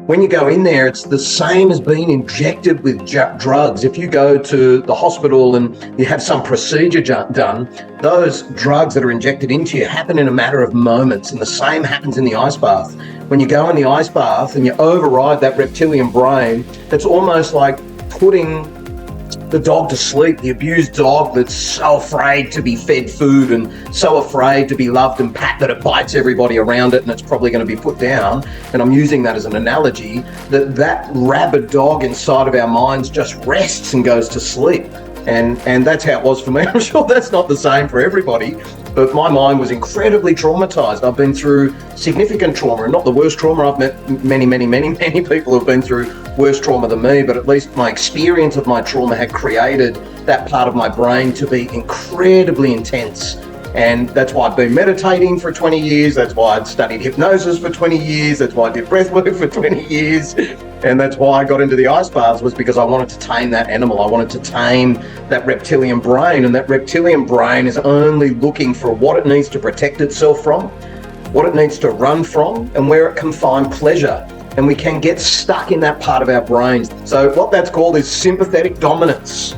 When you go in there, it's the same as being injected with drugs. If you go to the hospital and you have some procedure done, those drugs that are injected into you happen in a matter of moments, and the same happens in the ice bath. When you go in the ice bath and you override that reptilian brain, it's almost like putting the dog to sleep, the abused dog that's so afraid to be fed food and so afraid to be loved and pat that it bites everybody around it and it's probably going to be put down. And I'm using that as an analogy, that rabid dog inside of our minds just rests and goes to sleep. And that's how it was for me. I'm sure that's not the same for everybody, but my mind was incredibly traumatized. I've been through significant trauma, and not the worst trauma. I've met many people who've been through worse trauma than me, but at least my experience of my trauma had created that part of my brain to be incredibly intense. And that's why I've been meditating for 20 years. That's why I'd studied hypnosis for 20 years. That's why I did breathwork for 20 years. And that's why I got into the ice baths, was because I wanted to tame that animal. I wanted to tame that reptilian brain. And that reptilian brain is only looking for what it needs to protect itself from, what it needs to run from, and where it can find pleasure. And we can get stuck in that part of our brains. So what that's called is sympathetic dominance.